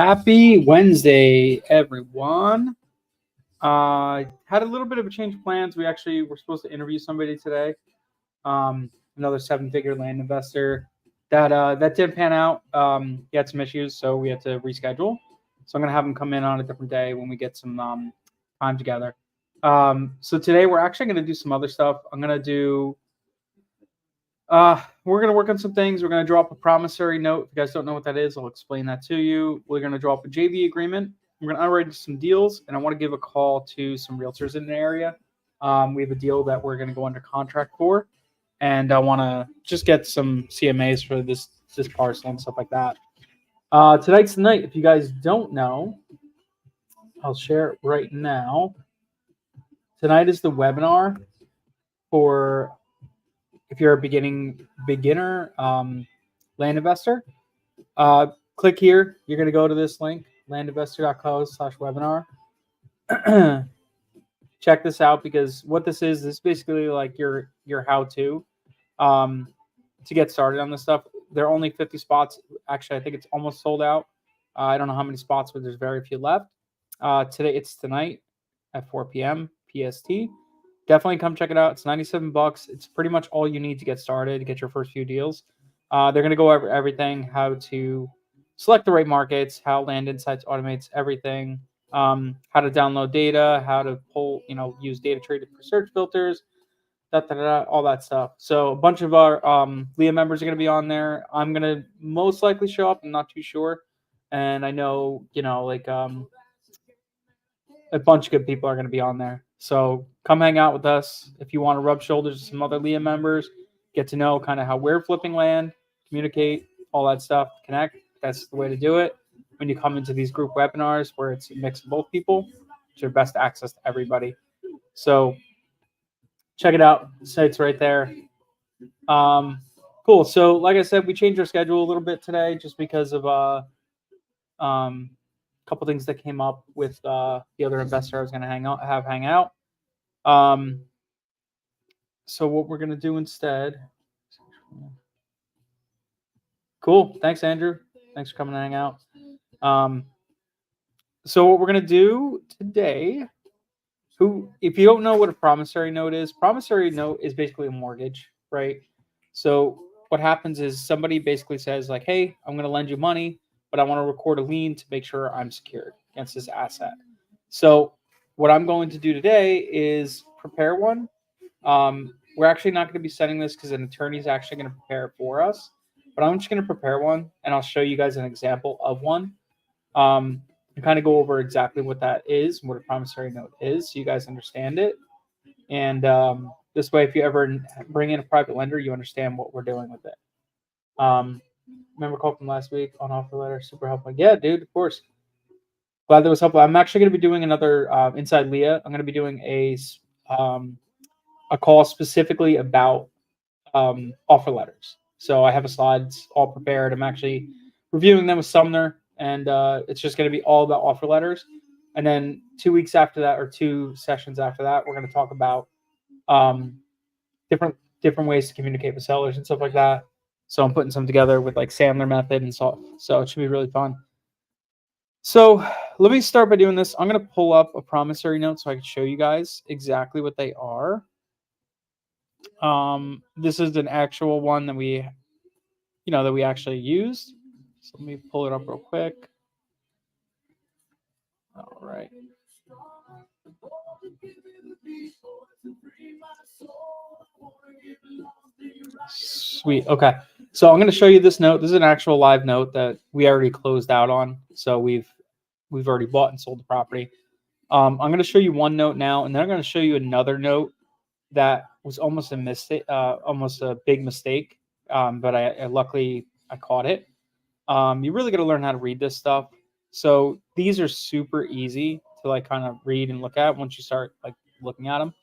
Happy Wednesday, everyone. Had a little bit of a change of plans. We actually were supposed to interview somebody today, another seven-figure land investor. That did pan out. He had some issues, so we had to reschedule. So I'm gonna have him come in on a different day when we get some time together. So today we're actually gonna do some other stuff. We're gonna work on some things. We're gonna drop a promissory note. If you guys don't know what that is, I'll explain that to you. We're gonna drop a JV agreement. We're gonna underwrite some deals, and I want to give a call to some realtors in the area. We have a deal that we're gonna go under contract for, and I want to just get some CMAs for this parcel and stuff like that. Tonight's the night. If you guys don't know, I'll share it right now. Tonight is the webinar for if you're a beginner land investor. Click here. You're going to go to this link, landinvestor.co/webinar. Check this out, because what this is basically like your how-to get started on this stuff. There are only 50 spots. Actually, I think it's almost sold out. I don't know how many spots, but there's very few left. It's tonight at 4 p.m. PST. Definitely come check it out. It's $97. It's pretty much all you need to get started, to get your first few deals. They're going to go over everything, how to select the right markets, how Land Insights automates everything, how to download data, how to pull, use data traded for search filters, all that stuff. So a bunch of our LEA members are going to be on there. I'm going to most likely show up. I'm not too sure. And I know, a bunch of good people are going to be on there. So come hang out with us. If you want to rub shoulders with some other LEA members, get to know kind of how we're flipping land, communicate, all that stuff, connect. That's the way to do it. When you come into these group webinars where it's a mix of both people, it's your best access to everybody. So check it out. The site's right there. Cool. So like I said, we changed our schedule a little bit today just because of couple things that came up with the other investor I was going to hang out. So what we're going to do instead. Cool. Thanks, Andrew. Thanks for coming to hang out. So what we're going to do today, if you don't know what a promissory note is basically a mortgage, right? So what happens is somebody basically says like, hey, I'm going to lend you money, but I want to record a lien to make sure I'm secured against this asset. So what I'm going to do today is prepare one. We're actually not going to be sending this because an attorney is actually going to prepare it for us, but I'm just going to prepare one, and I'll show you guys an example of one. And kind of go over exactly what that is, what a promissory note is, so you guys understand it. And this way, if you ever bring in a private lender, you understand what we're doing with it. Remember call from last week on offer letter, super helpful. Yeah, dude, of course. Glad that was helpful. I'm actually going to be doing another Inside LEA. I'm going to be doing a call specifically about offer letters. So I have slides all prepared. I'm actually reviewing them with Sumner, and it's just going to be all about offer letters. And then 2 weeks after that, or 2 sessions after that, we're going to talk about different ways to communicate with sellers and stuff like that. So I'm putting some together with like Sandler method and so it should be really fun. So let me start by doing this. I'm going to pull up a promissory note so I can show you guys exactly what they are. This is an actual one that we actually used. So let me pull it up real quick. All right. Sweet. Okay. So I'm going to show you this note. This is an actual live note that we already closed out on. So we've already bought and sold the property. I'm going to show you one note now, and then I'm going to show you another note that was almost a mistake, almost a big mistake. But I luckily caught it. You really got to learn how to read this stuff. So these are super easy to like kind of read and look at once you start like looking at them.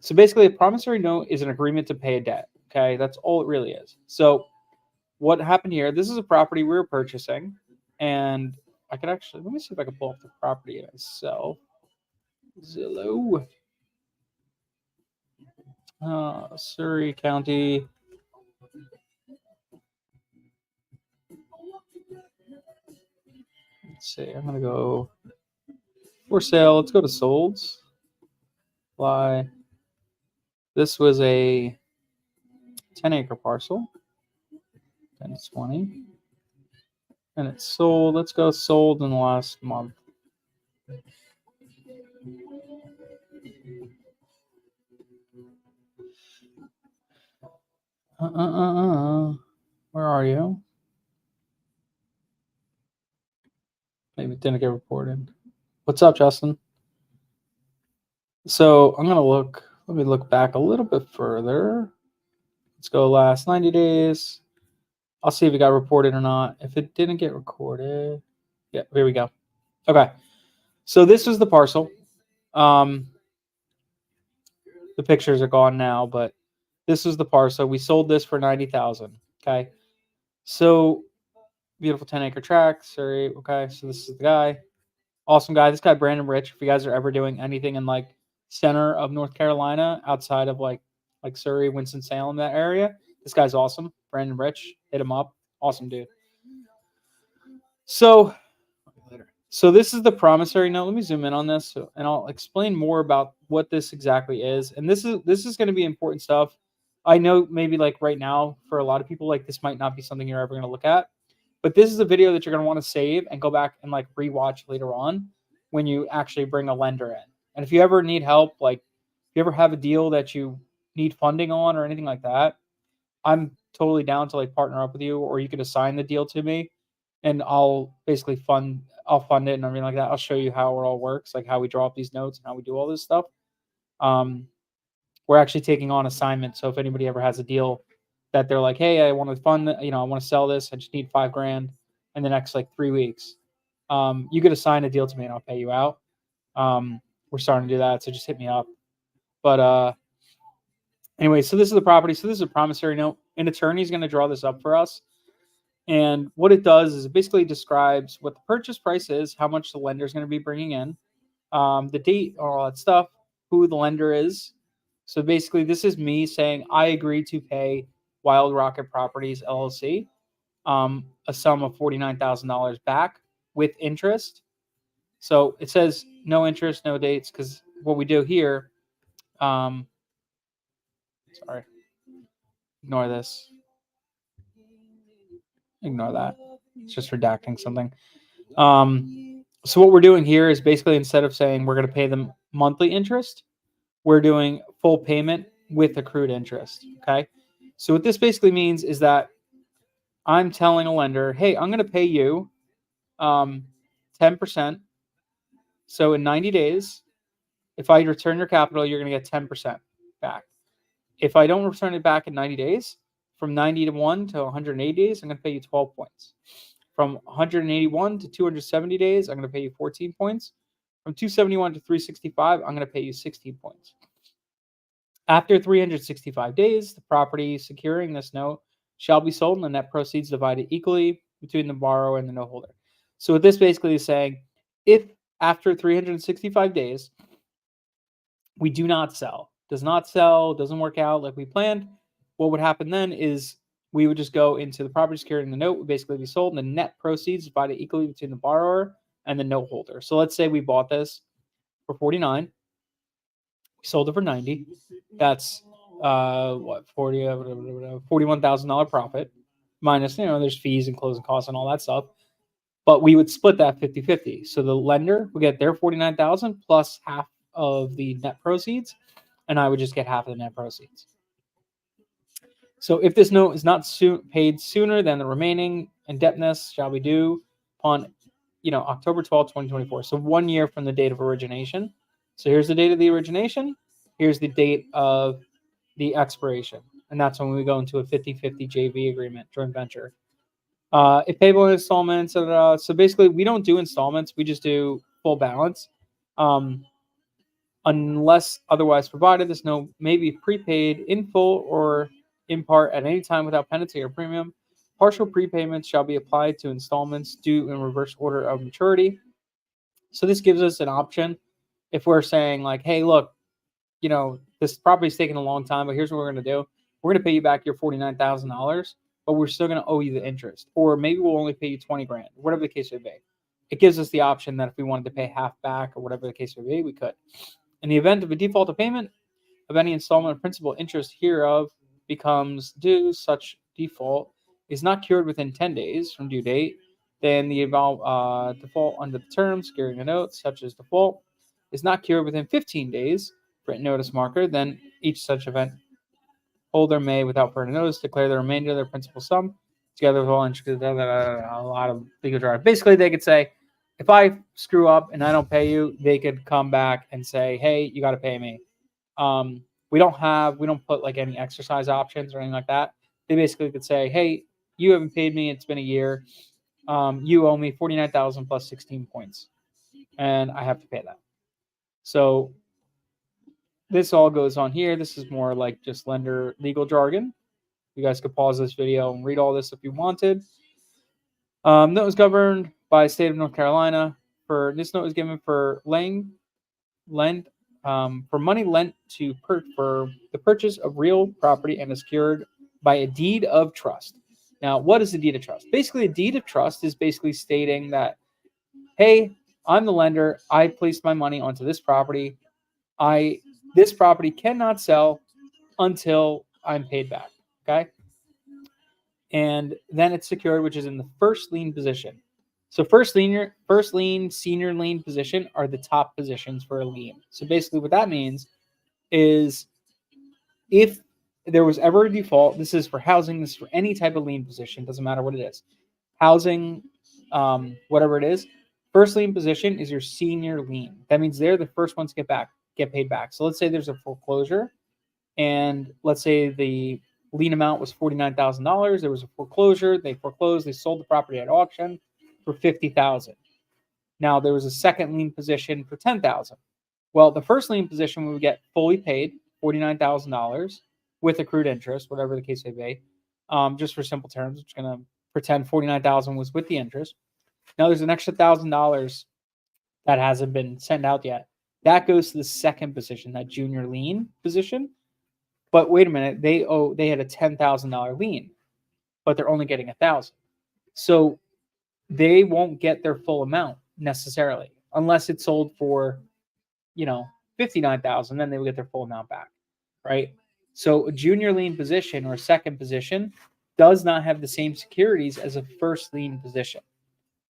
So basically, a promissory note is an agreement to pay a debt. Okay, that's all it really is. So what happened here? This is a property we were purchasing, and I could actually let me see if I can pull up the property itself. Zillow, Surrey County. Let's see. I'm gonna go for sale. Let's go to solds. Apply. This was a 10-acre parcel. 10 to 20. And it's sold. Let's go sold in the last month. Where are you? Maybe it didn't get reported. What's up, Justin? So I'm gonna look. Let me look back a little bit further. Let's go last 90 days. I'll see if it got reported or not. If it didn't get recorded, yeah, here we go. Okay, so this was the parcel. The pictures are gone now, but this was the parcel. We sold this for 90,000. Okay, so beautiful 10-acre tract. Sorry. Okay, so this is the guy. Awesome guy. This guy Brandon Rich. If you guys are ever doing anything in like center of North Carolina, outside of like Surrey, Winston-Salem, that area, this guy's awesome. Brandon Rich, hit him up. Awesome dude. So this is the promissory note. Let me zoom in on this, and I'll explain more about what this exactly is. And this is going to be important stuff. I know maybe like right now for a lot of people, like this might not be something you're ever going to look at, but this is a video that you're going to want to save and go back and like rewatch later on when you actually bring a lender in. And if you ever need help, like if you ever have a deal that you need funding on or anything like that, I'm totally down to like partner up with you, or you could assign the deal to me and I'll basically fund it and everything like that. I'll show you how it all works, like how we draw up these notes and how we do all this stuff. We're actually taking on assignments. So if anybody ever has a deal that they're like, hey, I want to fund, I want to sell this, I just need $5,000 in the next like 3 weeks. You could assign a deal to me and I'll pay you out. We're starting to do that, so just hit me up. But anyway, so this is the property. So this is a promissory note. An attorney is going to draw this up for us. And what it does is it basically describes what the purchase price is, how much the lender is going to be bringing in, the date, all that stuff, who the lender is. So basically, this is me saying I agree to pay Wild Rocket Properties LLC a sum of $49,000 back with interest. So it says no interest, no dates, because what we do here, sorry, ignore this. Ignore that. It's just redacting something. So what we're doing here is basically instead of saying we're going to pay them monthly interest, we're doing full payment with accrued interest. Okay. So what this basically means is that I'm telling a lender, hey, I'm going to pay you 10%. So in 90 days, if I return your capital, you're going to get 10% back. If I don't return it back in 90 days, from 91 to 180 days, I'm going to pay you 12 points. From 181 to 270 days, I'm going to pay you 14 points. From 271 to 365, I'm going to pay you 16 points. After 365 days, the property securing this note shall be sold and the net proceeds divided equally between the borrower and the note holder. So what this basically is saying, if after 365 days, we do not sell, doesn't work out like we planned, what would happen then is we would just go into the property securing the note would basically be sold and the net proceeds divided equally between the borrower and the note holder. So let's say we bought this for 49, we sold it for 90. That's $41,000 profit minus, there's fees and closing costs and all that stuff. But we would split that 50-50. So the lender would get their 49,000 plus half of the net proceeds, and I would just get half of the net proceeds. So if this note is not paid sooner than the remaining indebtedness shall be due upon, October 12, 2024. So 1 year from the date of origination. So here's the date of the origination. Here's the date of the expiration. And that's when we go into a 50-50 JV agreement, joint venture. If payable in installments. So basically, we don't do installments. We just do full balance. Unless otherwise provided, this note may be prepaid in full or in part at any time without penalty or premium. Partial prepayments shall be applied to installments due in reverse order of maturity. So this gives us an option if we're saying like, hey, look, this property's taking a long time, but here's what we're going to do. We're going to pay you back your $49,000, but we're still going to owe you the interest. Or maybe we'll only pay you $20,000, whatever the case may be. it gives us the option that if we wanted to pay half back or whatever the case may be, we could. In the event of a default of payment of any installment of principal, interest hereof becomes due, such default is not cured within 10 days from due date, then the default under the terms securing a note, such as default, is not cured within 15 days, written notice marker, then each such event holder may, without further notice, declare the remainder of their principal sum together with all interest. A lot of legal jargon. Basically, they could say, if I screw up and I don't pay you, they could come back and say, hey, you got to pay me. We don't put like any exercise options or anything like that. They basically could say, hey, you haven't paid me. It's been a year. You owe me 49,000 plus 16 points, and I have to pay that. So this all goes on here. This is more like just lender legal jargon. You guys could pause this video and read all this if you wanted. Note was governed by the state of North Carolina. This note was given for for money lent for the purchase of real property and is secured by a deed of trust. Now, what is a deed of trust? Basically, a deed of trust is basically stating that, hey, I'm the lender. I placed my money onto this property. This property cannot sell until I'm paid back. Okay. And then it's secured, which is in the first lien position. So first lien, senior lien position are the top positions for a lien. So basically what that means is if there was ever a default, this is for housing, this is for any type of lien position, doesn't matter what it is. Housing, whatever it is, first lien position is your senior lien. That means they're the first ones to get paid back. So let's say there's a foreclosure, and let's say the lien amount was $49,000. There was a foreclosure. They foreclosed. They sold the property at auction for $50,000. Now there was a second lien position for $10,000. Well, the first lien position we would get fully paid $49,000 with accrued interest, whatever the case may be. Just for simple terms, I'm just going to pretend $49,000 was with the interest. Now there's an extra $1,000 that hasn't been sent out yet. That goes to the second position, that junior lien position. But wait a minute, they had a $10,000 lien, but they're only getting $1,000. So they won't get their full amount necessarily unless it's sold for, $59,000. Then they will get their full amount back, right? So a junior lien position or a second position does not have the same securities as a first lien position.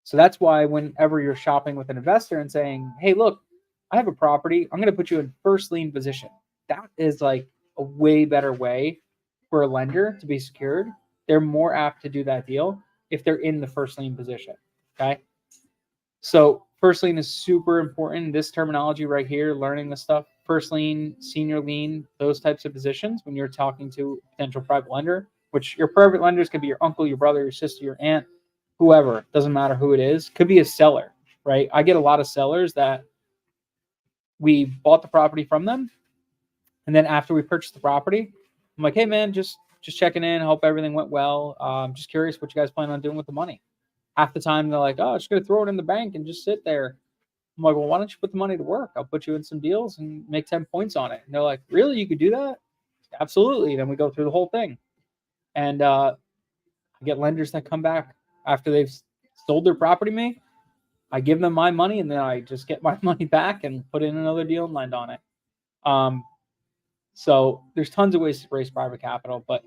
So that's why whenever you're shopping with an investor and saying, hey, look, I have a property, I'm going to put you in first lien position. That is like a way better way for a lender to be secured. They're more apt to do that deal if they're in the first lien position. Okay. So first lien is super important. This terminology right here, learning this stuff, first lien, senior lien, those types of positions when you're talking to a potential private lender, which your private lenders could be your uncle, your brother, your sister, your aunt, whoever, doesn't matter who it is, could be a seller, right? I get a lot of sellers that we bought the property from them. And then after we purchased the property, I'm like, hey man, just checking in. Hope everything went well. Just curious what you guys plan on doing with the money. Half the time they're like, oh, I'm just gonna throw it in the bank and just sit there. I'm like, well, why don't you put the money to work? I'll put you in some deals and make 10 points on it. And they're like, really? You could do that? Absolutely. Then we go through the whole thing. And I get lenders that come back after they've sold their property to me. I give them my money and then I just get my money back and put in another deal and lend on it. So there's tons of ways to raise private capital, but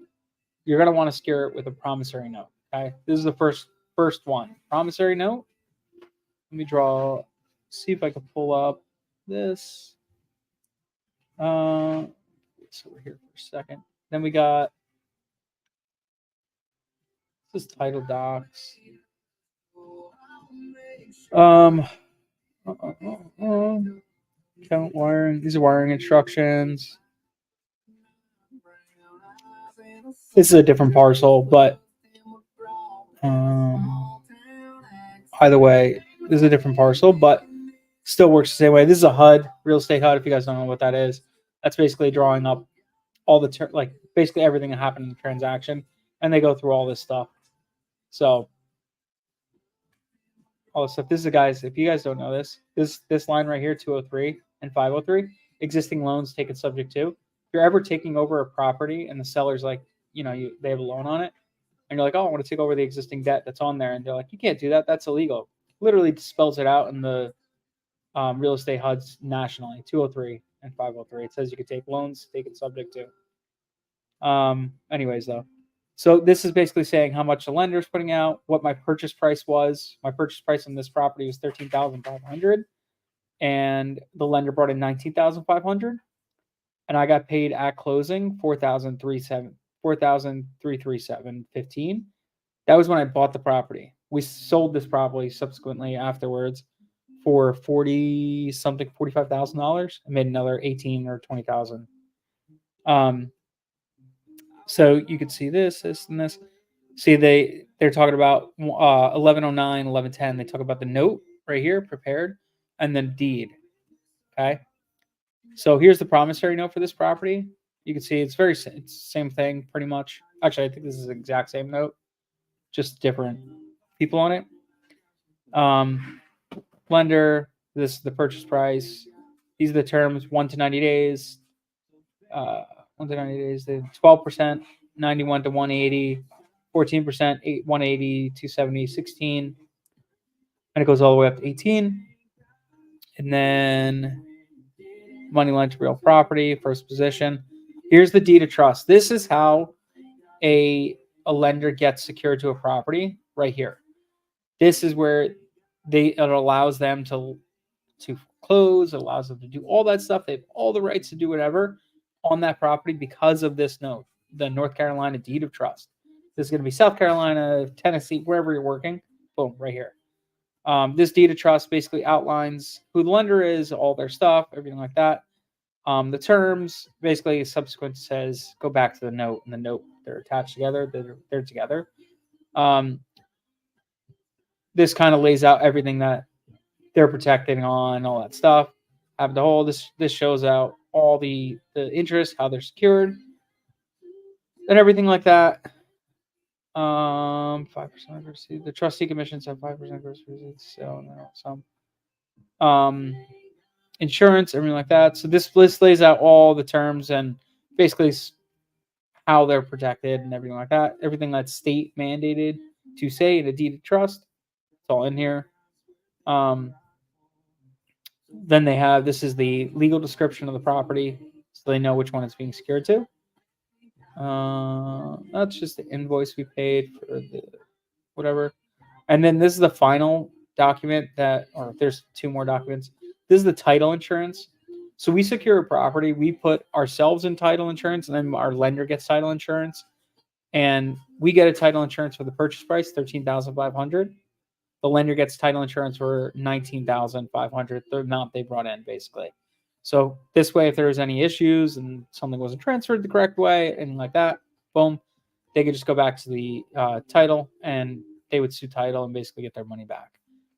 you're going to want to secure it with a promissory note. Okay. This is the first one. Promissory note. Let me see if I can pull up this. So we're here for a second. Then we got this is title docs. Account wiring. These are wiring instructions. This is a different parcel, but either way, this is a different parcel, but still works the same way. This is a HUD, real estate HUD. If you guys don't know what that is, that's basically drawing up all the basically everything that happened in the transaction, and they go through all this stuff. So all this stuff. This is guys. If you guys don't know this line right here, 203 and 503, existing loans taken subject to. If you're ever taking over a property and the seller's like, they have a loan on it, and you're like, oh, I want to take over the existing debt that's on there, and they're like, you can't do that. That's illegal. literally spells it out in the real estate HUDs nationally, 203 and 503. It says you can take loans, take it subject to. Anyways, though. So this is basically saying how much the lender is putting out, what my purchase price was. My purchase price on this property was 13,500, and the lender brought in 19,500, and I got paid at closing 4,337.15. That was when I bought the property. We sold this property subsequently afterwards for 40 something, $45,000. I made another 18 or 20,000. So you could see this, and this. See, they're talking about 1109, 1110. They talk about the note right here, prepared, and then deed. Okay. So here's the promissory note for this property. You can see it's same thing pretty much. Actually, I think this is the exact same note, just different people on it. Lender, this is the purchase price. These are the terms: 1 to 90 days. 1 to 90 days. 12%, 91 to 180, 14%, 180, 270, 16, and it goes all the way up to 18. And then money lent to real property, first position. Here's the deed of trust. This is how a lender gets secured to a property right here. This is where it allows them to close, it allows them to do all that stuff. They have all the rights to do whatever on that property because of this note, the North Carolina deed of trust. This is going to be South Carolina, Tennessee, wherever you're working. Boom, right here. This deed of trust basically outlines who the lender is, all their stuff, everything like that. The terms basically subsequent says go back to the note, and the note, they're attached together. They're together. This kind of lays out everything that they're protecting on, all that stuff. Have the whole, this shows out all the interest, how they're secured, and everything like that. 5% receipt. The trustee commissions have 5% gross receipts. So some insurance, everything like that. So this list lays out all the terms and basically how they're protected and everything like that. Everything that's state mandated to say in a deed of trust, it's all in here. Then they have, this is the legal description of the property, so they know which one it's being secured to. That's just the invoice we paid for the whatever. And then this is the final document or there's two more documents. This is the title insurance. So we secure a property, we put ourselves in title insurance, and then our lender gets title insurance. And we get a title insurance for the purchase price, $13,500. The lender gets title insurance for $19,500, the amount they brought in, basically. So this way, if there's any issues and something wasn't transferred the correct way, and like that, boom, they could just go back to the title, and they would sue title and basically get their money back.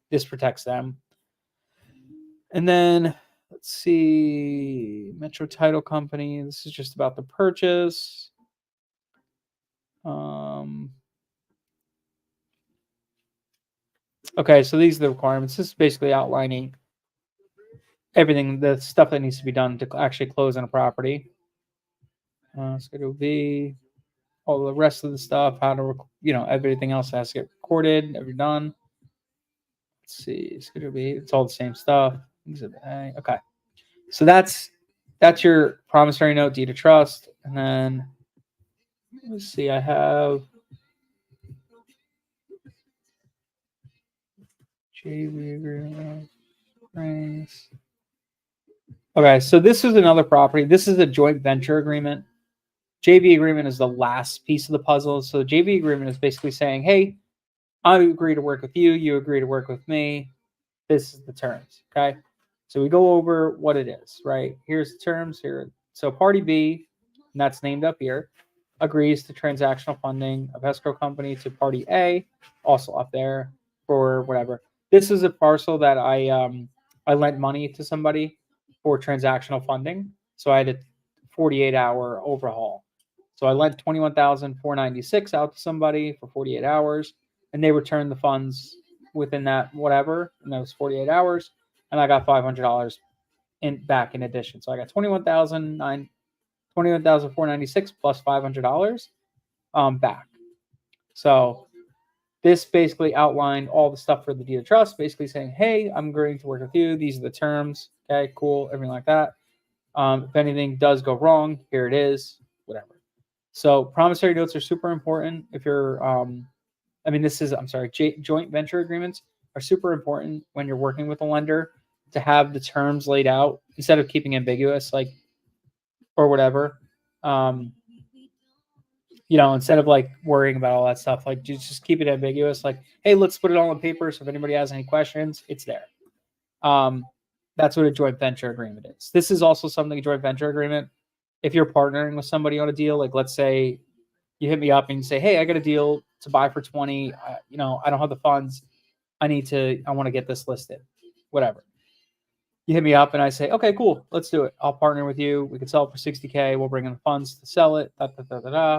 This protects them. And then let's see, Metro Title Company. This is just about the purchase. Okay, so these are the requirements. This is basically outlining everything, the stuff that needs to be done to actually close on a property. Schedule B, all the rest of the stuff, how to, everything else has to get recorded, ever done. Let's see, Schedule B, it's all the same stuff. Okay, so that's your promissory note, deed of trust, and then let's see, I have JV agreement. Okay, so this is another property. This is a joint venture agreement. JV agreement is the last piece of the puzzle. So the JV agreement is basically saying, hey, I agree to work with you. You agree to work with me. This is the terms. Okay. So we go over what it is, right? Here's the terms here. So party B, and that's named up here, agrees to transactional funding of escrow company to party A, also up there for whatever. This is a parcel that I lent money to somebody for transactional funding. So I had a 48-hour overhaul. So I lent $21,496 out to somebody for 48 hours, and they returned the funds within that whatever, and that was 48 hours, and I got $500 back in addition. So I got $21,496 plus $500 back. So This basically outlined all the stuff for the deed of trust, basically saying, hey, I'm agreeing to work with you. These are the terms. Okay, cool, everything like that. If anything does go wrong, here it is, whatever. So promissory notes are super important if you're, joint venture agreements are super important when you're working with a lender to have the terms laid out instead of keeping ambiguous, like, or whatever. Instead of like worrying about all that stuff, like just keep it ambiguous. Like, hey, let's put it all on paper. So if anybody has any questions, it's there. That's what a joint venture agreement is. This is also something, a joint venture agreement. If you're partnering with somebody on a deal, like let's say you hit me up and you say, hey, I got a deal to buy for 20. I don't have the funds. I want to get this listed, whatever. You hit me up and I say, okay, cool, let's do it. I'll partner with you. We can sell it for 60K. We'll bring in the funds to sell it,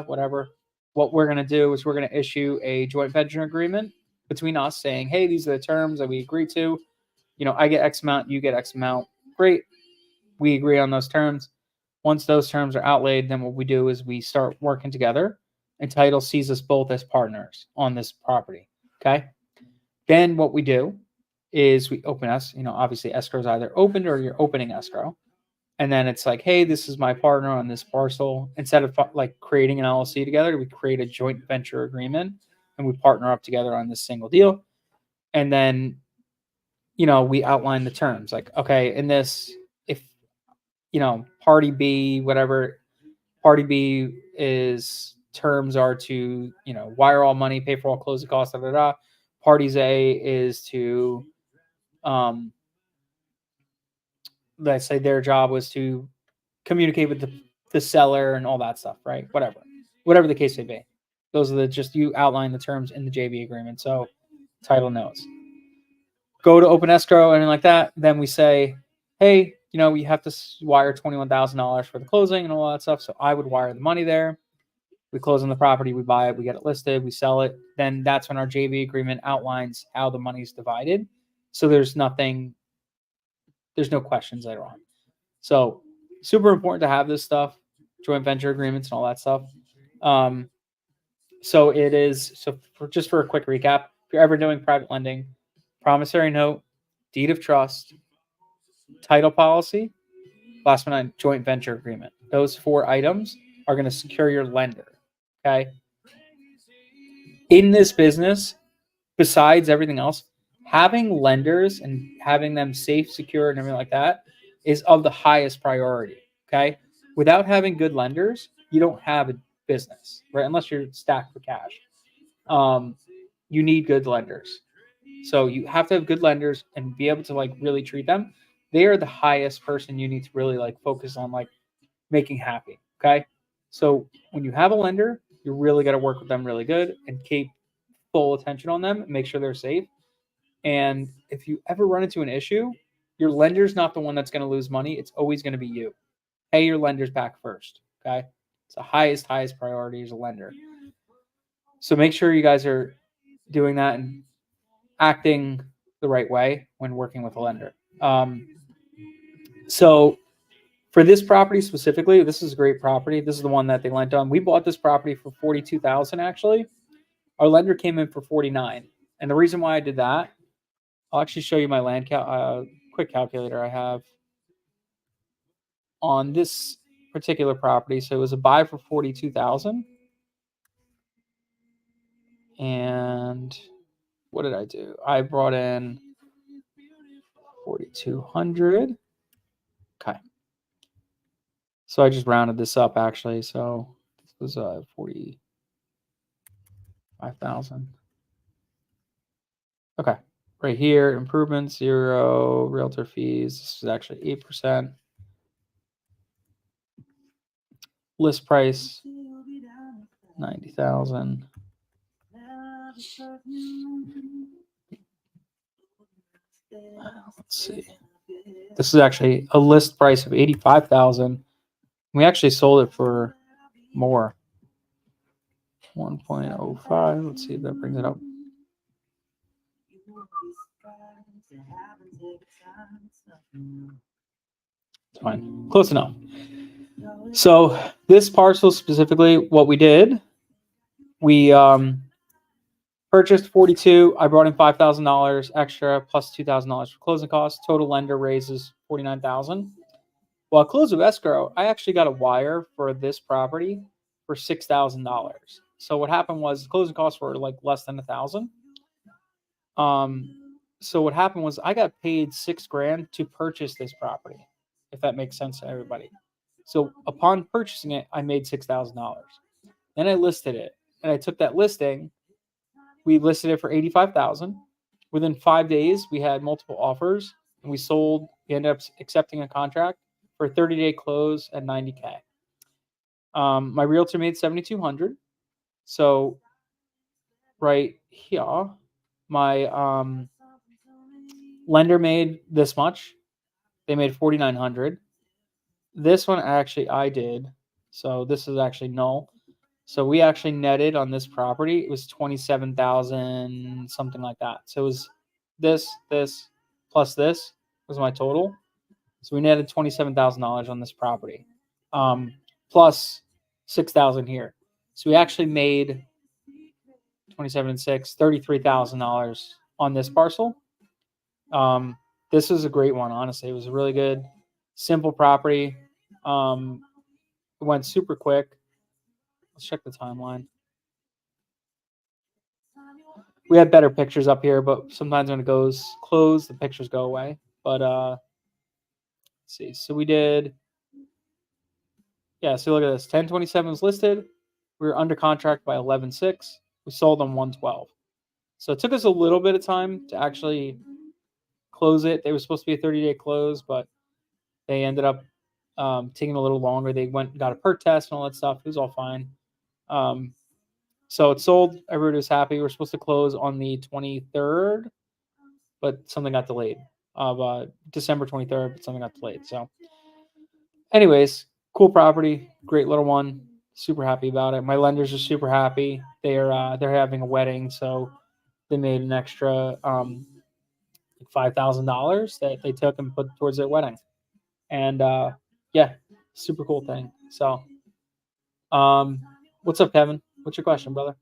whatever. What we're going to do is we're going to issue a joint venture agreement between us saying, hey, these are the terms that we agree to. I get X amount, you get X amount. Great. We agree on those terms. Once those terms are outlaid, then what we do is we start working together and title sees us both as partners on this property. Okay. Then what we do is we open obviously escrow is either opened or you're opening escrow. And then it's like, hey, this is my partner on this parcel. Instead of like creating an LLC together, we create a joint venture agreement and we partner up together on this single deal. And then, we outline the terms like, okay, in this, if, party B, whatever, party B is terms are to, wire all money, pay for all closing costs, Parties A is to, let's say their job was to communicate with the seller and all that stuff, right? Whatever the case may be. Those are you outline the terms in the JV agreement. So title knows. Go to open escrow and like that. Then we say, hey, we have to wire $21,000 for the closing and all that stuff. So I would wire the money there. We close on the property, we buy it, we get it listed, we sell it. Then that's when our JV agreement outlines how the money's divided. So there's no questions later on. So super important to have this stuff, joint venture agreements and all that stuff. So for a quick recap, if you're ever doing private lending, promissory note, deed of trust, title policy, last one, joint venture agreement. Those 4 items are going to secure your lender. Okay. In this business, besides everything else, having lenders and having them safe, secure, and everything like that is of the highest priority. Okay. Without having good lenders, you don't have a business, right? Unless you're stacked for cash. You need good lenders. So you have to have good lenders and be able to like really treat them. They are the highest person you need to really like focus on like making happy. Okay. So when you have a lender, you really got to work with them really good and keep full attention on them and make sure they're safe. And if you ever run into an issue, your lender's not the one that's going to lose money. It's always going to be you. Pay your lenders back first. Okay. It's the highest priority as a lender. So make sure you guys are doing that and acting the right way when working with a lender. So for this property specifically, this is a great property. This is the one that they lent on. We bought this property for $42,000 actually. Our lender came in for $49,000. And the reason why I did that, I'll actually show you my land quick calculator I have on this particular property. So it was a buy for $42,000. And what did I do? I brought in 4,200. Okay. So I just rounded this up actually. So this was 45,000. Okay. Right here, improvements, 0, realtor fees. This is actually 8%. List price, 90,000. Let's see. This is actually a list price of 85,000. We actually sold it for more. 1.05. Let's see if that brings it up. It's fine. Close enough. So this parcel specifically, what we did, we Purchased 42. I brought in $5,000 extra plus $2,000 for closing costs. Total lender raises $49,000. While close of escrow, I actually got a wire for this property for $6,000. So what happened was the closing costs were like less than $1,000. So what happened was I got paid $6,000 to purchase this property, if that makes sense to everybody. So upon purchasing it, I made $6,000. Then I listed it, and I took that listing. We listed it for $85,000. Within 5 days, we had multiple offers, and we sold. We ended up accepting a contract for a 30-day close at $90K. My realtor made $7,200. So right here, my lender made this much. They made $4,900. This one actually I did. So this is actually null. So we actually netted on this property. It was 27,000, something like that. So it was this plus this was my total. So we netted $27,000 on this property, plus 6,000 here. So we actually made 27 and 6, $33,000 on this parcel. This was a great one, honestly. It was a really good, simple property. It went super quick. Let's check the timeline. We had better pictures up here, but sometimes when it goes closed, the pictures go away. But let's see. So we did, yeah. So look at this. 1027 was listed. We were under contract by 11/6. We sold on 1/12. So it took us a little bit of time to actually close it. They were supposed to be a 30-day close, but they ended up taking a little longer. They went and got a perk test and all that stuff. It was all fine. So it sold. Everybody was happy. We were supposed to close on the 23rd, but something got delayed. Of December 23rd, but something got delayed. So, anyways, cool property, great little one. Super happy about it. My lenders are super happy. They're having a wedding, so they made an extra $5,000 that they took and put towards their wedding. And yeah, super cool thing. So, what's up, Kevin? What's your question, brother?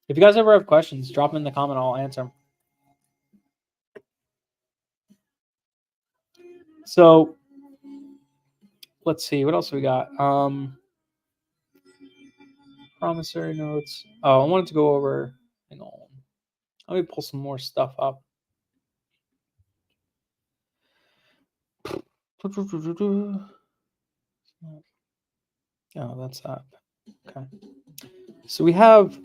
If you guys ever have questions, drop them in the comment. I'll answer them. So, let's see. What else we got? Promissory notes. Oh, I wanted to go over. Hang on. Let me pull some more stuff up. Oh, that's that. Okay. So we have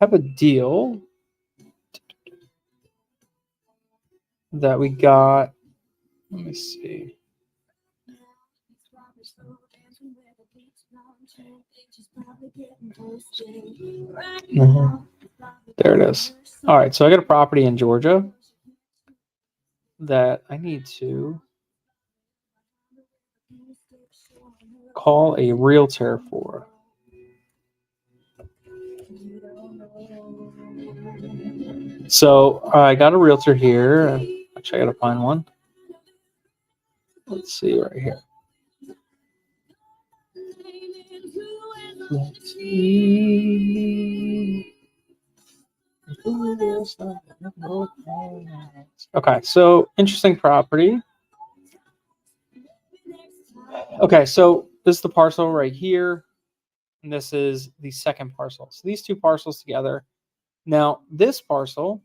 a deal that we got. Let me see. There it is. All right, so I got a property in Georgia that I need to call a realtor for. So I got a realtor here. Actually, I got to find one. Let's see right here. Let's see. Okay, so interesting property. Okay, so this is the parcel right here, and this is the second parcel. So these two parcels together. Now, this parcel,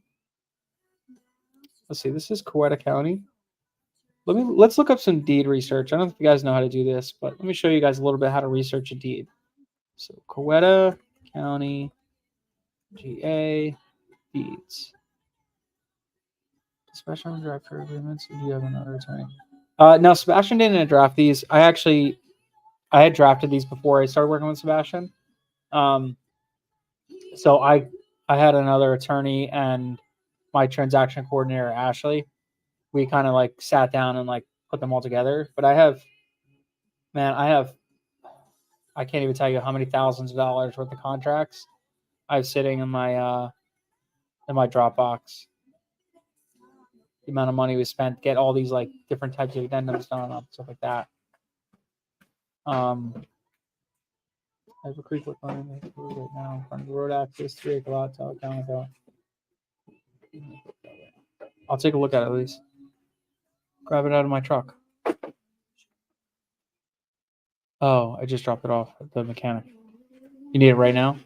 let's see, this is Coweta County. Let's look up some deed research. I don't know if you guys know how to do this, but let me show you guys a little bit how to research a deed. So Coweta County, GA, deeds. Sebastian draft for agreements. Do you have another attorney? No, Sebastian didn't draft these. I had drafted these before I started working with Sebastian. So I had another attorney and my transaction coordinator, Ashley. We kind of like sat down and like put them all together. But I can't even tell you how many thousands of dollars worth of contracts I have sitting in my Dropbox. The amount of money we spent, get all these like different types of addendums done and stuff like that. I have a creek line right now in front of the road access, 3 acre lot, town without. I'll take a look at it at least. Grab it out of my truck. Oh, I just dropped it off at the mechanic. You need it right now?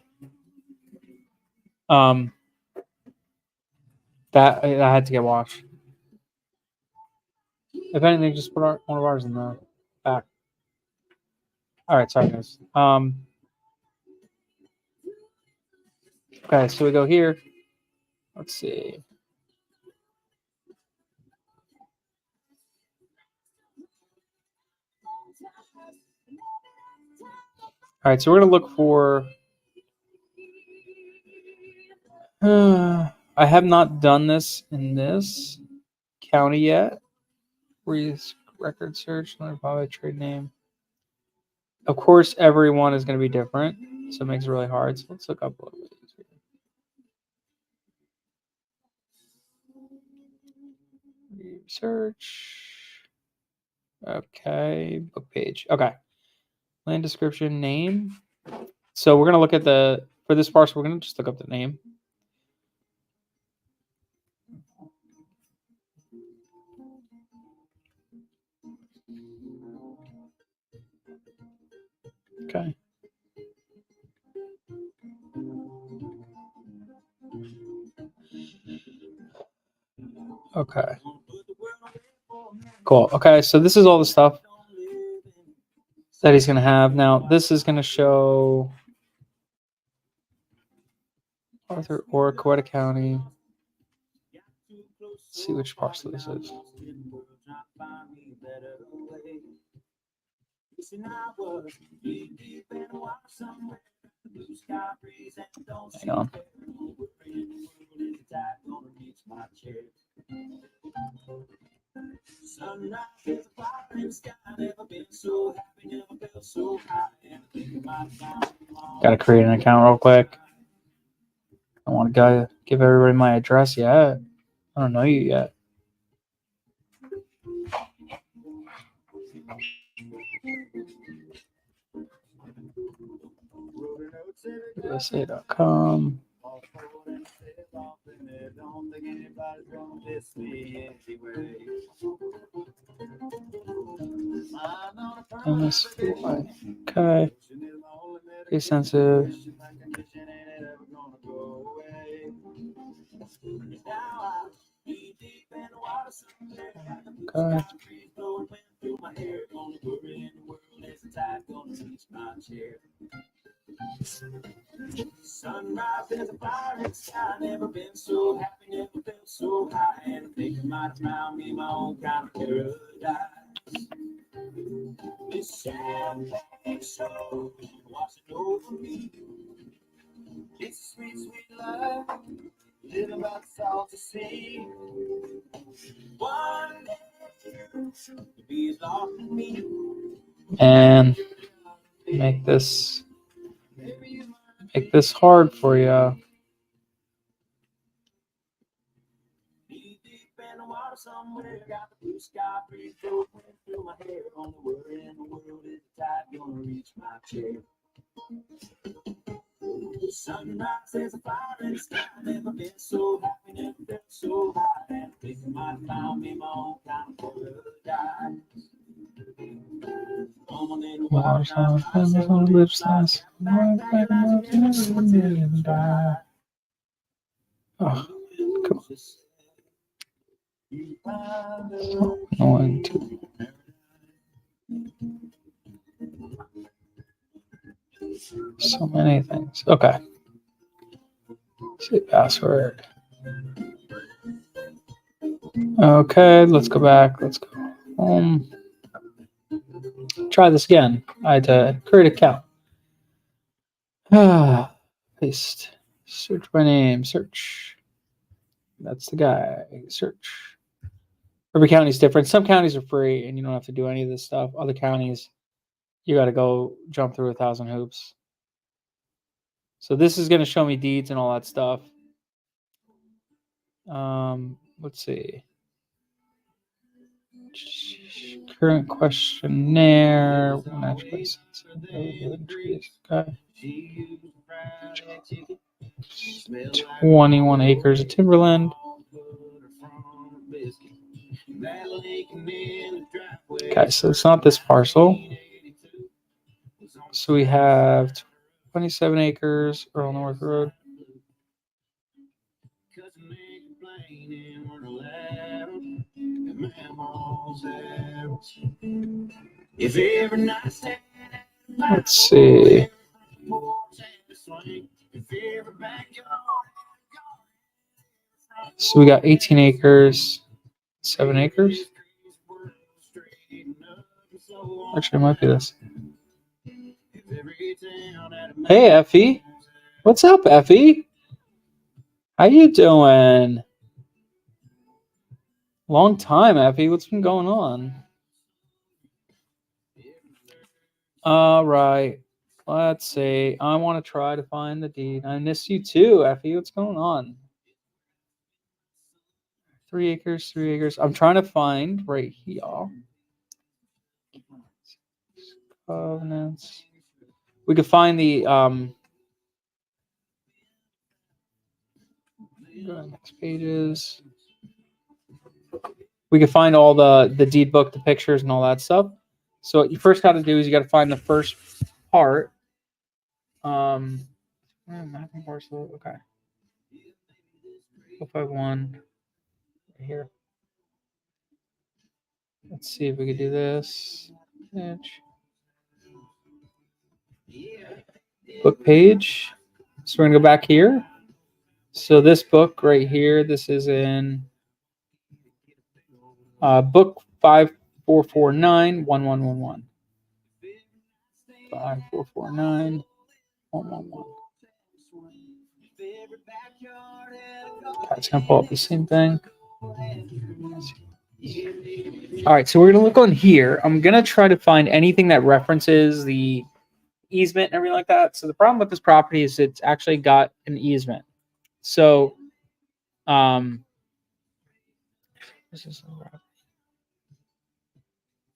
That I had to get washed. If anything, just put one of ours in the back. All right, sorry guys. Okay, so we go here. Let's see. All right, so we're gonna look for. I have not done this in this county yet. Record search, by trade name. Of course, everyone is going to be different, so it makes it really hard. So let's look up a little bit easier. Search. Okay, book page. Okay, land description, name. So we're going to look at for this parcel, we're going to just look up the name. Okay. Okay. Cool. Okay, so this is all the stuff that he's going to have. Now, this is going to show Arthur or Coweta County. Let's see which parcel this is. Hang on. Gotta create an account real quick. I want to give everybody my address yet. I don't know you yet. USA.com. Okay. Pretty sensitive. Okay. Sunrise is a fire in the sky, never been so happy, never felt so high, and I think I might have found me my own kind of paradise. This champagne show washing over me. It's a sweet, sweet life, living by the salty sea. One day you'll be as long as me. And make this hard for you. Sunrise is a fire in the sky, never been so happy, never felt so high, and I think I might have found me my own kind of paradise. Water sounds on the lips, last. Oh, come on. One, two. So many things. Okay. See password. Okay, let's go back. Let's go home. Try this again. I had to create an account. Paste. Search by name. Search. That's the guy. Search. Every county is different. Some counties are free and you don't have to do any of this stuff. Other counties, you got to go jump through 1,000 hoops. So this is going to show me deeds and all that stuff. Let's see. Current questionnaire. Naturally trees. Okay. 21 acres of timberland. Okay, so it's not this parcel. So we have 27 acres, Earl North Road. Let's see. So we got 18 acres, 7 acres. Actually, it might be this. Hey, Effie. What's up, Effie? How you doing? Long time, Effie. What's been going on? All right. Let's see. I want to try to find the deed. I miss you too, Effie. What's going on? 3 acres, 3 acres. I'm trying to find right here. Covenants. We could find the go to the next pages. We could find all the deed book, the pictures, and all that stuff. So what you first got to do is you got to find the first part. Mapping parcel. Okay. 051 right here. Let's see if we could do this. Book page. So we're gonna go back here. So this book right here, this is in book 5449-1111. 5449-1111. Okay, it's gonna pull up the same thing. All right, so we're gonna look on here. I'm gonna try to find anything that references the easement and everything like that. So the problem with this property is it's actually got an easement. So, this is a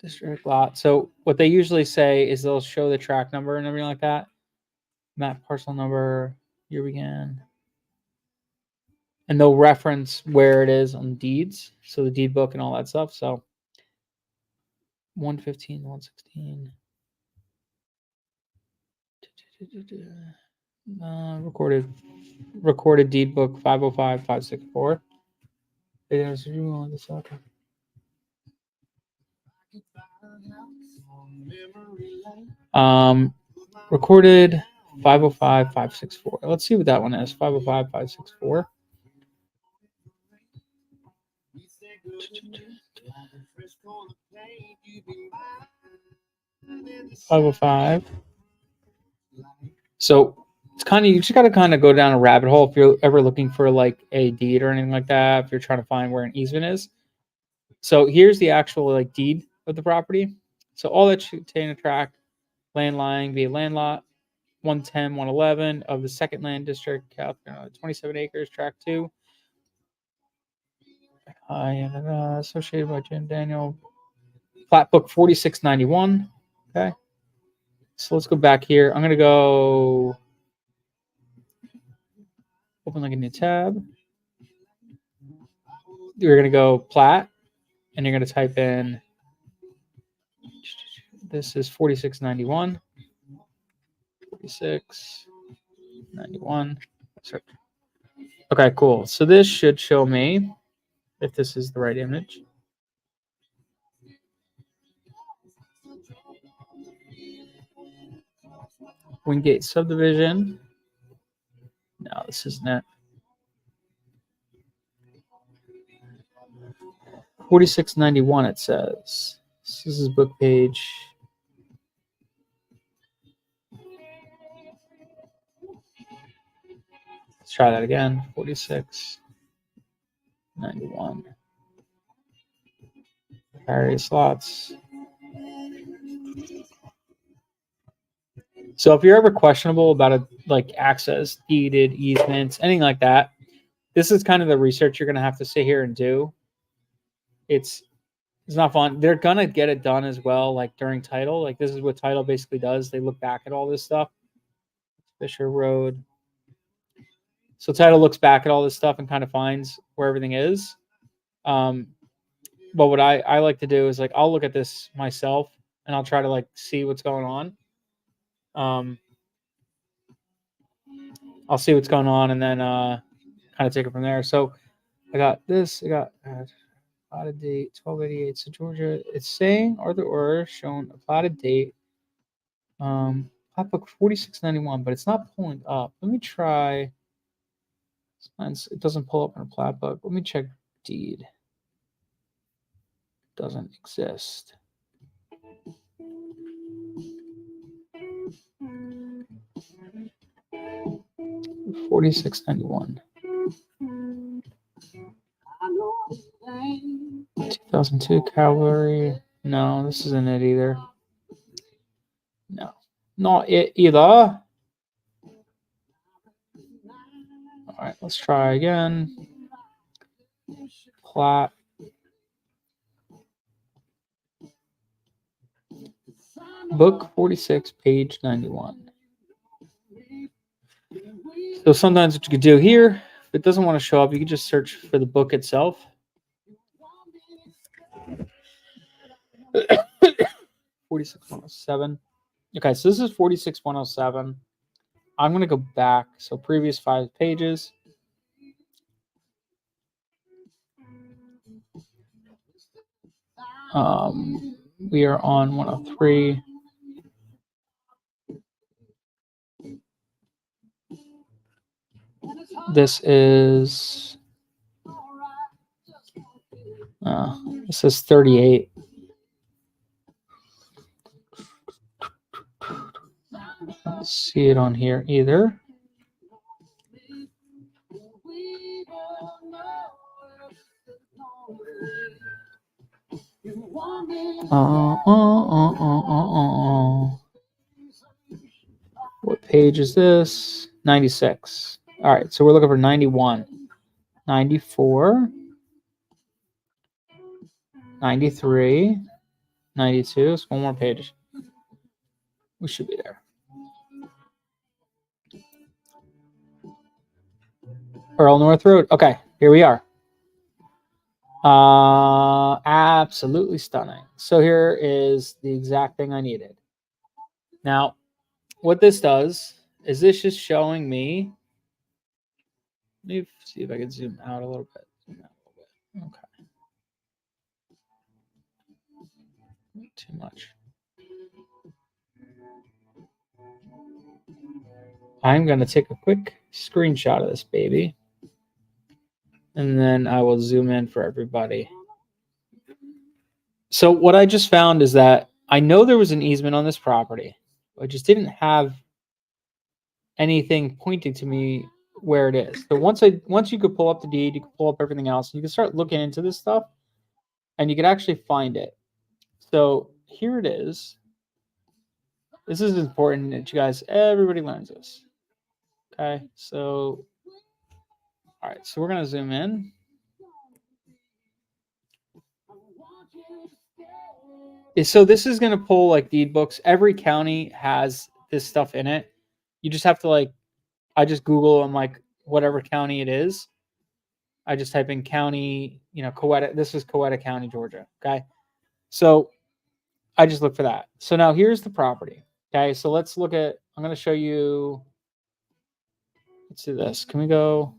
district lot. So what they usually say is they'll show the track number and everything like that. Map parcel number, year began. And they'll reference where it is on deeds. So the deed book and all that stuff. So 115, 116. Recorded deed book 505, 564. Recorded 505, 564. Let's see what that one is. 505, 564. 505. So it's kind of, you just got to kind of go down a rabbit hole if you're ever looking for like a deed or anything like that. If you're trying to find where an easement is. So here's the actual like deed of the property. So all that should contain a tract, land lying via land lot 110, 111 of the second land district, 27 acres, tract 2. Associated by Jim Daniel. Plat book 4691. Okay. So let's go back here. I'm going to go open like a new tab. You're going to go plat and you're going to type in, this is 4691. 4691. Sorry. Okay, cool. So this should show me if this is the right image. Wingate subdivision. No, this isn't it. 4691 it says. This is book page. Let's try that again. 4691. Various lots. So if you're ever questionable about a like access, deeded, easements, anything like that, this is kind of the research you're going to have to sit here and do. It's It's not fun. They're gonna get it done as well, like during title. Like this is what title basically does. They look back at all this stuff. Fisher Road. So title looks back at all this stuff and kind of finds where everything is. But what I like to do is like I'll look at this myself and I'll try to like see what's going on. I'll see what's going on and then kind of take it from there. So I got this. I got plotted date 1288. So Georgia, it's saying Arthur Orr shown a plotted date. Plat book 4691, but it's not pulling up. Let me try. Sometimes it doesn't pull up in a plat book. Let me check deed. Doesn't exist. 4691. 2002 Cavalry. No, this isn't it either. No, not it either. All right, let's try again. Plat. Book 46, page 91. So sometimes what you could do here, if it doesn't want to show up, you can just search for the book itself. 46107. Okay, so this is 46107. I'm going to go back. So previous 5 pages. We are on 103. This is this is 38. I don't see it on here either. What page is this? 96. All right, so we're looking for 91, 94, 93, 92. So one more page. We should be there. Earl North Road. Okay, here we are. Absolutely stunning. So here is the exact thing I needed. Now, what this does is this is showing me. Let me see if I can zoom out a little bit. Okay. Not too much. I'm going to take a quick screenshot of this baby. And then I will zoom in for everybody. So what I just found is that I know there was an easement on this property. I just didn't have anything pointing to me where it is. So once you could pull up the deed, you could pull up everything else, you can start looking into this stuff, and you can actually find it. So here it is. This is important that you guys, everybody learns this. Okay, so all right, so we're gonna zoom in. So this is gonna pull like deed books. Every county has this stuff in it. You just have to like, I just Google and like whatever county it is. I just type in county, Coweta. This is Coweta County, Georgia. Okay. So I just look for that. So now here's the property. Okay. So let's look at, I'm going to show you. Let's do this. Can we go?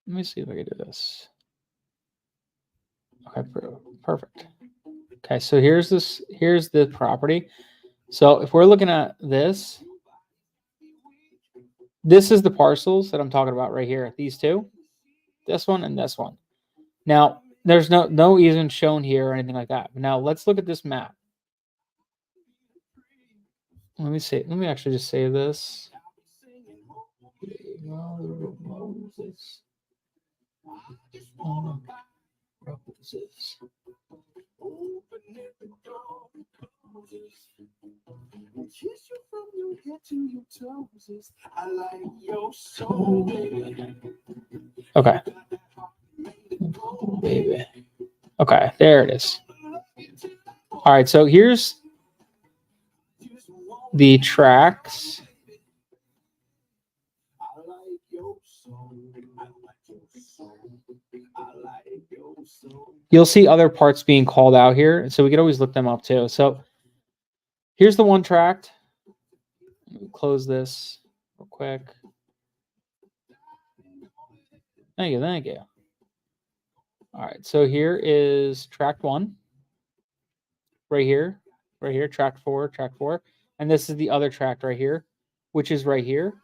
Let me see if I can do this. Okay. Perfect. Okay. So here's the property. So if we're looking at this is the parcels that I'm talking about right here. These two, this one and this one. Now, there's no easement shown here or anything like that. But now let's look at this map. Let me see. Let me actually just save this. Okay. Baby. Okay, there it is. All right, so here's the tracks. You'll see other parts being called out here, so we could always look them up too. So here's the one tract. Let me close this real quick. Thank you, thank you. All right, so here is tract 1. Right here, tract 4, and this is the other tract right here, which is right here.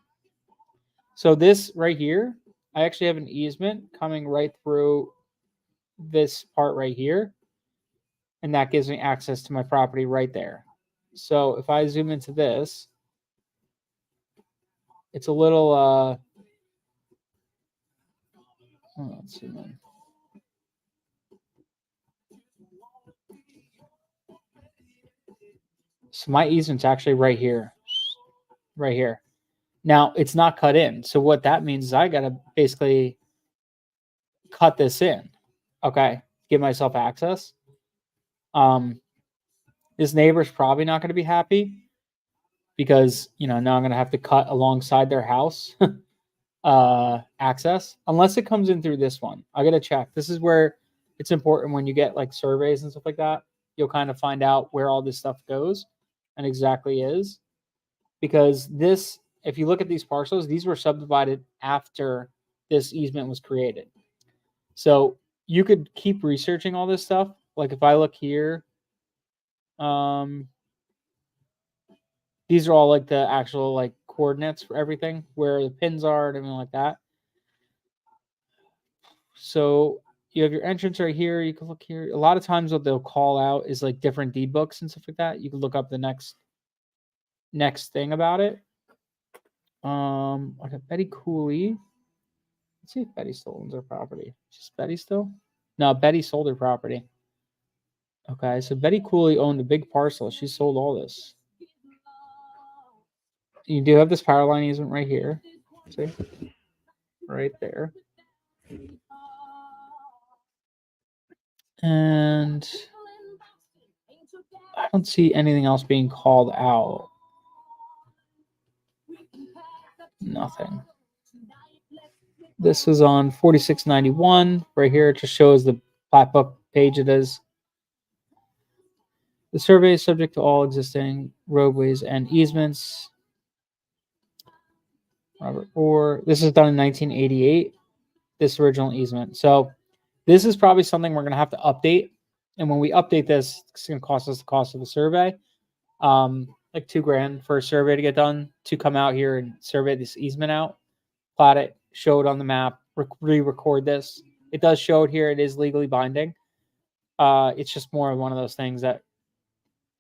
So this right here, I actually have an easement coming right through this part right here, and that gives me access to my property right there. So if I zoom into this, it's a little let's zoom in. So my easement's actually right here. Right here. Now it's not cut in. So what that means is I gotta basically cut this in. Okay. Give myself access. This neighbor's probably not going to be happy because, now I'm going to have to cut alongside their house access, unless it comes in through this one. I got to check. This is where it's important when you get like surveys and stuff like that. You'll kind of find out where all this stuff goes and exactly is. Because this, if you look at these parcels, these were subdivided after this easement was created. So you could keep researching all this stuff. Like if I look here, these are all like the actual like coordinates for everything, where the pins are and everything like that. So you have your entrance right here. You can look here. A lot of times what they'll call out is like different deed books and stuff like that. You can look up the next thing about it. I got Betty Cooley. Let's see if Betty still owns her property. Is Betty still? No, Betty sold her property. Okay, so Betty Cooley owned a big parcel. She sold all this. You do have this power line easement right here. See? Right there. And I don't see anything else being called out. Nothing. This is on 4691 right here. It just shows the plat book page it is. The survey is subject to all existing roadways and easements. Robert Orr. This is done in 1988. This original easement. So this is probably something we're going to have to update. And when we update this, it's going to cost us the cost of the survey. Like $2,000 for a survey to get done to come out here and survey this easement out, plat it, show it on the map, re-record this. It does show it here. It is legally binding. It's just more of one of those things that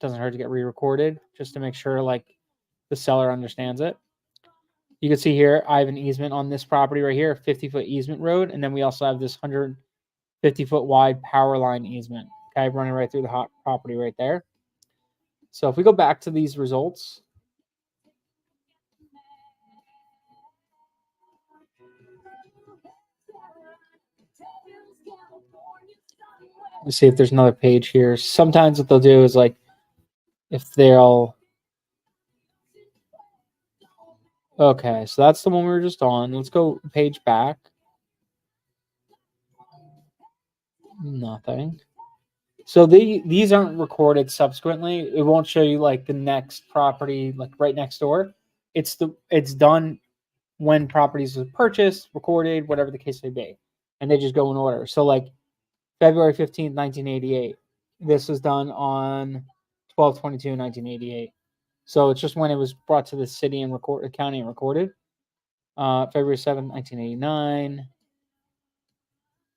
doesn't hurt to get re-recorded just to make sure like the seller understands it. You can see here, I have an easement on this property right here, a 50-foot easement road. And then we also have this 150-foot wide power line easement, okay, running right through the hot property right there. So if we go back to these results, let's see if there's another page here. Sometimes what they'll do is like, if they'll, okay, so that's the one we were just on. Let's go page back. Nothing. So these aren't recorded subsequently. It won't show you like the next property, like right next door. It's done when properties are purchased, recorded, whatever the case may be, and they just go in order. So like February 15th, 1988. This was done on 12/22/1988. So it's just when it was brought to the city and county and recorded. February 7th, 1989.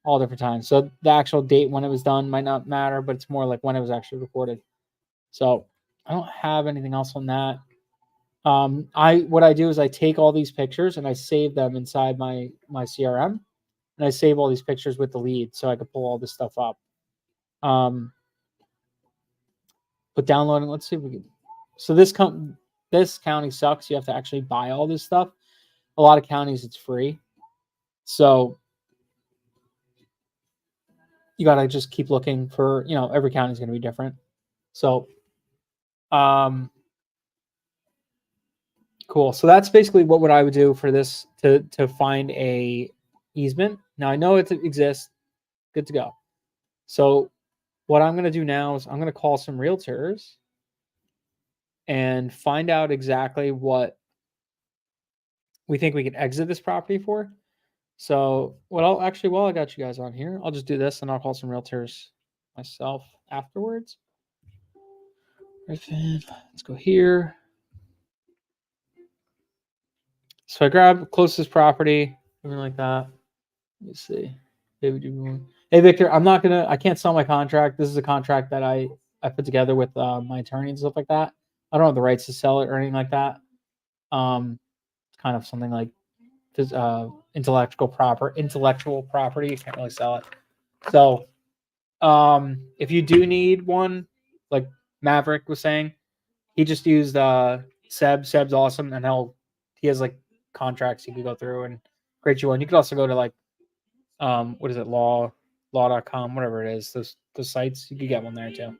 All different times. So the actual date when it was done might not matter, but it's more like when it was actually recorded. So I don't have anything else on that. What I do is I take all these pictures and I save them inside my CRM, and I save all these pictures with the lead so I can pull all this stuff up. But downloading, let's see if we can. So this county sucks. You have to actually buy all this stuff. A lot of counties it's free. So you got to just keep looking for, every county is going to be different. So cool. So that's basically what I would do for this to find a easement. Now I know it exists. Good to go. So what I'm going to do now is I'm going to call some realtors and find out exactly what we think we can exit this property for. So while I got you guys on here, I'll just do this and I'll call some realtors myself afterwards. Let's go here. So I grab closest property, something like that. Let me see. Hey Victor, I can't sell my contract. This is a contract that I put together with my attorney and stuff like that. I don't have the rights to sell it or anything like that. It's kind of something like intellectual property. You can't really sell it. So if you do need one, like Maverick was saying, he just used Seb. Seb's awesome, and he has like contracts you could go through and create you one. You could also go to like what is it, law.com, whatever it is, those sites, you could get one there too.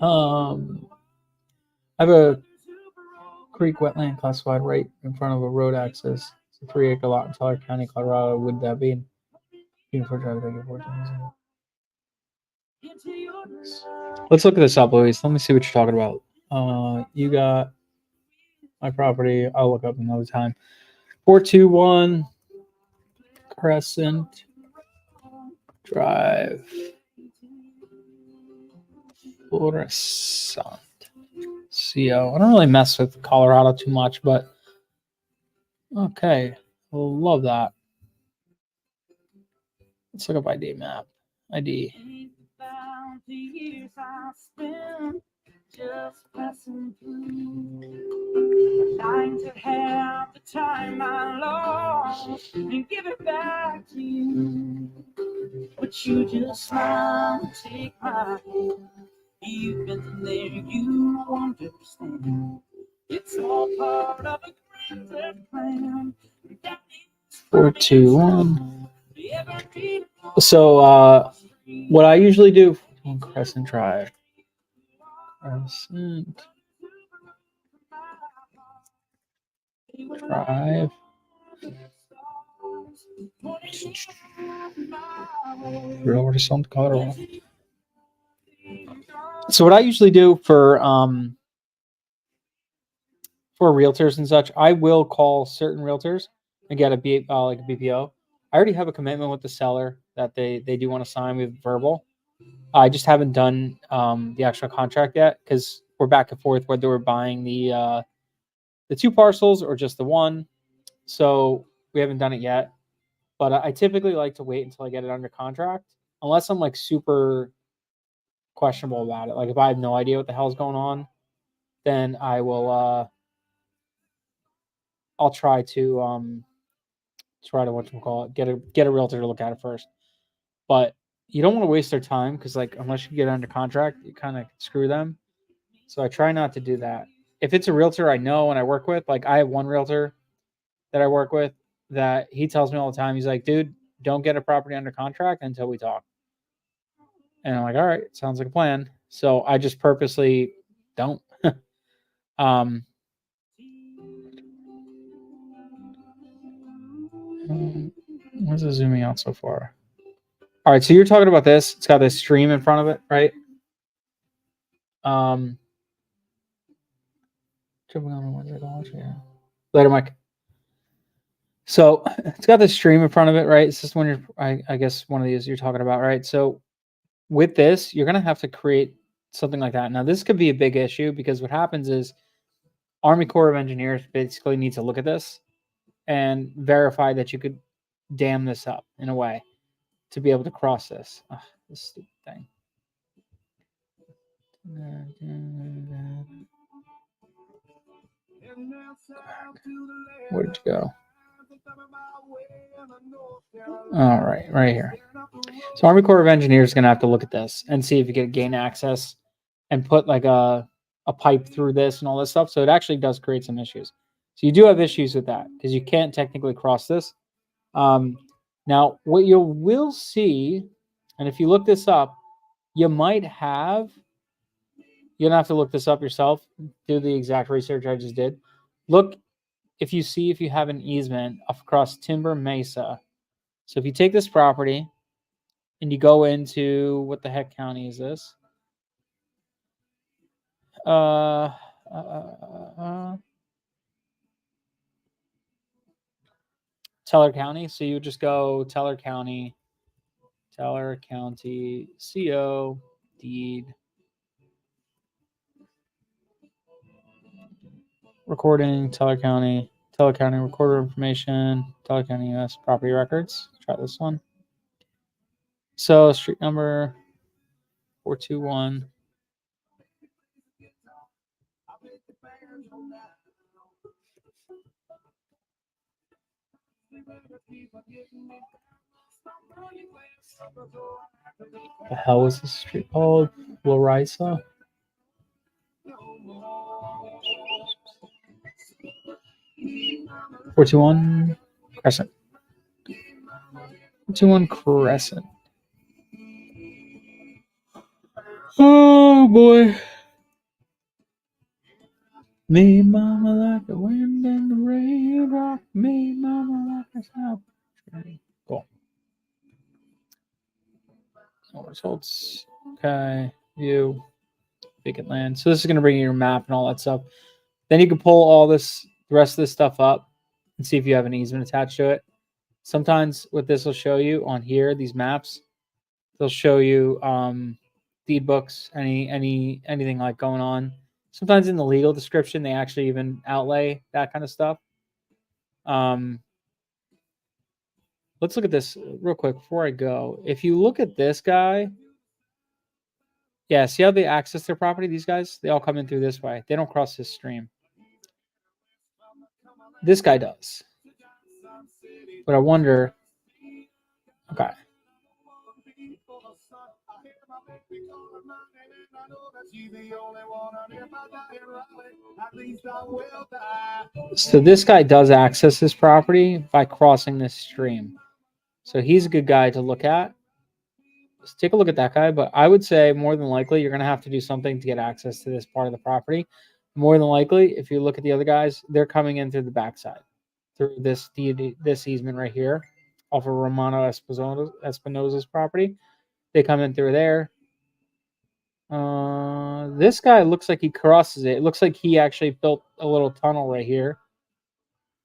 I have a creek wetland classified right in front of a road access. It's a 3-acre lot in Teller County, Colorado. Would that be for traffic? Let's look this up, Louise. Let me see what you're talking about. You got my property. I'll look up another time. 421 Crescent Drive, Florissant. CO. I don't really mess with Colorado too much, but okay. Love that. Let's look up ID map. ID. Just passing through, trying to have the time I lost and give it back to you. But you just smile and take my hand. You've been there, you understand. It's all part of a greater plan. 421. So what I usually do on Crescent Drive. Crescent Drive. Colorado. So what I usually do for realtors and such, I will call certain realtors and get a BPO. I already have a commitment with the seller that they do want to sign with verbal. I just haven't done the actual contract yet because we're back and forth whether we're buying the 2 parcels or just the one. So we haven't done it yet. But I typically like to wait until I get it under contract, unless I'm like super questionable about it. Like if I have no idea what the hell's going on, then I will. I'll try to get a realtor to look at it first. But you don't want to waste their time because like unless you get under contract, you kind of screw them. So I try not to do that. If it's a realtor I know and I work with, like I have one realtor that I work with that he tells me all the time. He's like, dude, don't get a property under contract until we talk. And I'm like, all right, sounds like a plan. So I just purposely don't. Where's it zooming out so far? All right, so you're talking about this. It's got this stream in front of it, right? Later, Mike. So it's got this stream in front of it, right? It's just when you're, I guess one of these you're talking about, right? So with this, you're gonna have to create something like that. Now, this could be a big issue because what happens is Army Corps of Engineers basically need to look at this and verify that you could dam this up in a way to be able to cross this. Ugh, this stupid thing. Where did you go? All right, right here. So Army Corps of Engineers is going to have to look at this and see if you can gain access and put like a pipe through this and all this stuff. So it actually does create some issues. So you do have issues with that because you can't technically cross this. Now, what you will see, and if you look this up, you might have, you don't have to look this up yourself, do the exact research I just did. Look if you see if you have an easement across Timber Mesa. So if you take this property and you go into, what the heck county is this? Uh, Teller County. So you would just go Teller County, CO, deed, recording, Teller County recorder information, Teller County US property records. Try this one. So street number 421. The hell was this street called? Larissa? 421 Crescent. 421 Crescent. Oh boy. Me mama like the wind and the rain, rock me mama like a south. Cool. No results. Okay. View. Vacant land. So this is going to bring you your map and all that stuff. Then you can pull all this, the rest of this stuff up and see if you have an easement attached to it. Sometimes what this will show you on here, these maps, they'll show you deed books, anything like going on. Sometimes in the legal description, they actually even outlay that kind of stuff. Let's look at this real quick before I go. If you look at this guy, yeah, see how they access their property? These guys, they all come in through this way. They don't cross this stream. This guy does. But I wonder, okay. So this guy does access his property by crossing this stream. So he's a good guy to look at. Let's take a look at that guy. But I would say more than likely you're going to have to do something to get access to this part of the property. More than likely, if you look at the other guys, they're coming in through the backside, through this easement right here, off of Romano Espinosa's property. They come in through there. This guy looks like he crosses it. It looks like he actually built a little tunnel right here.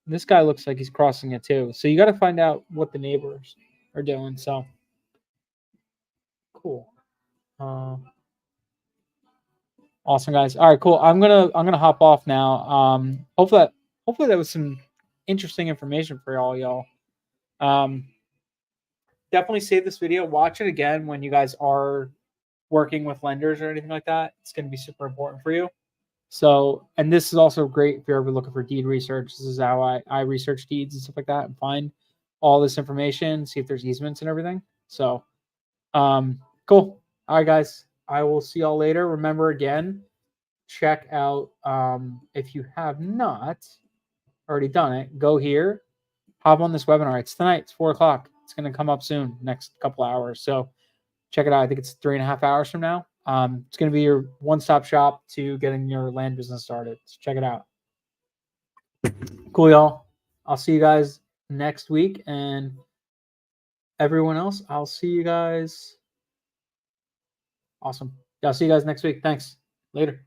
This guy looks like he's crossing it too. So you got to find out what the neighbors are doing. So cool. Awesome, guys. All right, cool. I'm gonna hop off now. Hopefully that was some interesting information for y'all. Definitely save this video. Watch it again when you guys are working with lenders or anything like that. It's going to be super important for you. So, and this is also great if you're ever looking for deed research. This is how I research deeds and stuff like that and find all this information, see if there's easements and everything. So, cool. All right, guys. I will see y'all later. Remember, again, check out, if you have not already done it, go here, hop on this webinar. It's tonight. It's 4 o'clock. It's going to come up soon, next couple hours. So check it out. I think it's 3.5 hours from now. It's going to be your one-stop shop to getting your land business started. So check it out. Cool, y'all. I'll see you guys next week. And everyone else, I'll see you guys. Awesome. I'll see you guys next week. Thanks. Later.